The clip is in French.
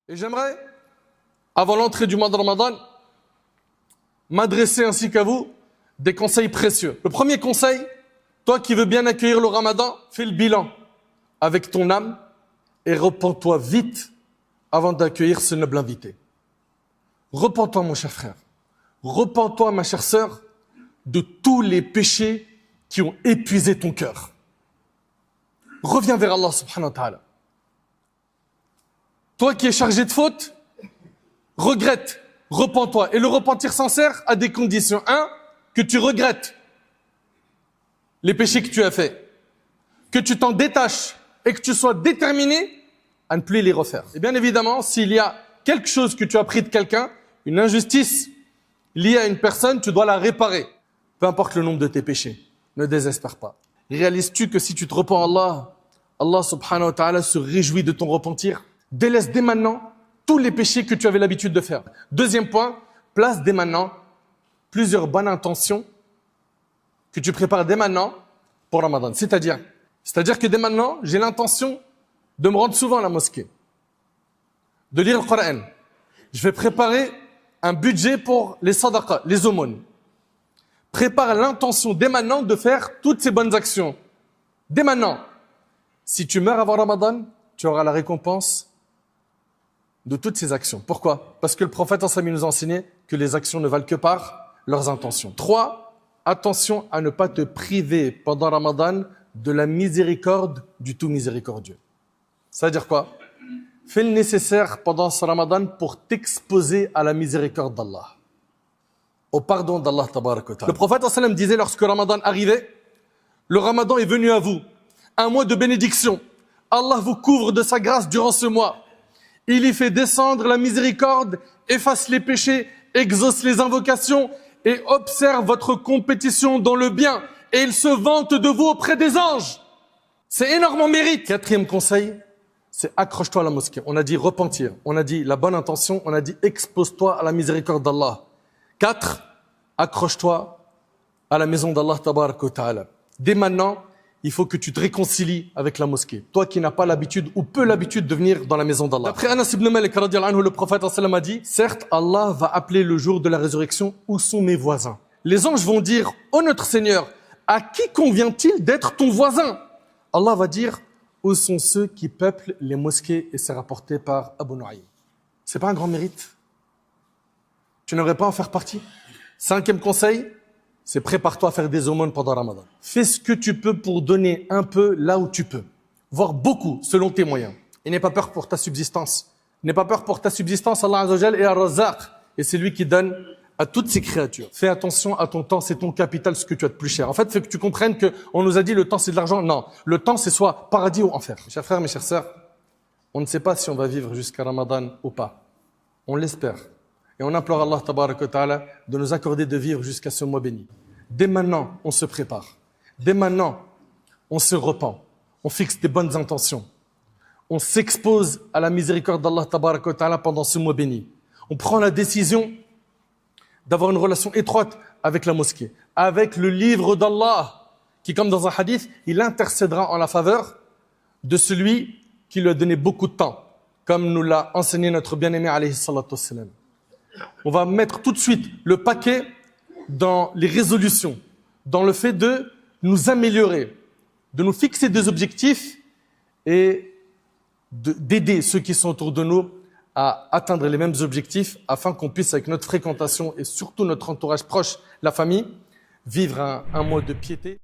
Et j'aimerais, avant l'entrée du mois de Ramadan, m'adresser ainsi qu'à vous des conseils précieux. Le premier conseil, toi qui veux bien accueillir le Ramadan, fais le bilan avec ton âme et repens-toi vite avant d'accueillir ce noble invité. Repens-toi, mon cher frère. Repens-toi, ma chère sœur, de tous les péchés qui ont épuisé ton cœur. Reviens vers Allah subhanahu wa ta'ala. Toi qui es chargé de fautes, regrette, repens-toi. Et le repentir sincère a des conditions. Un, que tu regrettes les péchés que tu as faits, que tu t'en détaches et que tu sois déterminé à ne plus les refaire. Et bien évidemment, s'il y a quelque chose que tu as pris de quelqu'un, une injustice liée à une personne, tu dois la réparer. Peu importe le nombre de tes péchés, ne désespère pas. Réalises-tu que si tu te repens à Allah, Allah subhanahu wa ta'ala se réjouit de ton repentir? Délaisse dès maintenant tous les péchés que tu avais l'habitude de faire. Deuxième point, place dès maintenant plusieurs bonnes intentions que tu prépares dès maintenant pour Ramadan. C'est-à-dire que dès maintenant, j'ai l'intention de me rendre souvent à la mosquée, de lire le Coran. Je vais préparer un budget pour les sadaqas, les aumônes. Prépare l'intention dès maintenant de faire toutes ces bonnes actions. Dès maintenant. Si tu meurs avant Ramadan, tu auras la récompense de toutes ces actions. Pourquoi? Parce que le prophète nous a enseigné que les actions ne valent que par leurs intentions. 3. Attention à ne pas te priver pendant Ramadan de la miséricorde du tout miséricordieux. Ça veut dire quoi? Fais le nécessaire pendant ce Ramadan pour t'exposer à la miséricorde d'Allah, au pardon d'Allah tabarak wa ta'ala. Le prophète disait lorsque Ramadan arrivait, le Ramadan est venu à vous, un mois de bénédiction. Allah vous couvre de sa grâce durant ce mois. Il y fait descendre la miséricorde, efface les péchés, exauce les invocations et observe votre compétition dans le bien. Et il se vante de vous auprès des anges. C'est énormément mérite. 4e conseil, c'est accroche-toi à la mosquée. On a dit repentir, on a dit la bonne intention, on a dit expose-toi à la miséricorde d'Allah. 4, accroche-toi à la maison d'Allah tabarak wa ta'ala. Dès maintenant, il faut que tu te réconcilies avec la mosquée. Toi qui n'as pas l'habitude ou peu l'habitude de venir dans la maison d'Allah. Après Anas ibn Malik radiyallahu anhu, le prophète a dit, certes, Allah va appeler le jour de la résurrection, où sont mes voisins? Les anges vont dire, ô notre Seigneur, à qui convient-il d'être ton voisin? Allah va dire, où sont ceux qui peuplent les mosquées? Et c'est rapporté par Abu Nu'aym. C'est pas un grand mérite? Tu n'aurais pas en faire partie? 5e conseil, c'est prépare-toi à faire des aumônes pendant Ramadan. Fais ce que tu peux pour donner un peu là où tu peux, voire beaucoup selon tes moyens. Et n'aie pas peur pour ta subsistance. N'aie pas peur pour ta subsistance, Allah Azza wa Jal est Ar-Razzaq. Et c'est lui qui donne à toutes ses créatures. Fais attention à ton temps, c'est ton capital, ce que tu as de plus cher. En fait, c'est que tu comprennes qu'on nous a dit le temps c'est de l'argent. Non, le temps c'est soit paradis ou enfer. Mes chers frères, mes chères sœurs, on ne sait pas si on va vivre jusqu'à Ramadan ou pas. On l'espère. Et on implore Allah tabarak wa ta'ala de nous accorder de vivre jusqu'à ce mois béni. Dès maintenant, on se prépare. Dès maintenant, on se repent. On fixe des bonnes intentions. On s'expose à la miséricorde d'Allah tabarak wa ta'ala pendant ce mois béni. On prend la décision d'avoir une relation étroite avec la mosquée, avec le livre d'Allah, qui, comme dans un hadith, il intercédera en la faveur de celui qui lui a donné beaucoup de temps, comme nous l'a enseigné notre bien-aimé alayhi salatu wassalam. On va mettre tout de suite le paquet dans les résolutions, dans le fait de nous améliorer, de nous fixer des objectifs et d'aider ceux qui sont autour de nous à atteindre les mêmes objectifs afin qu'on puisse, avec notre fréquentation et surtout notre entourage proche, la famille, vivre un mois de piété.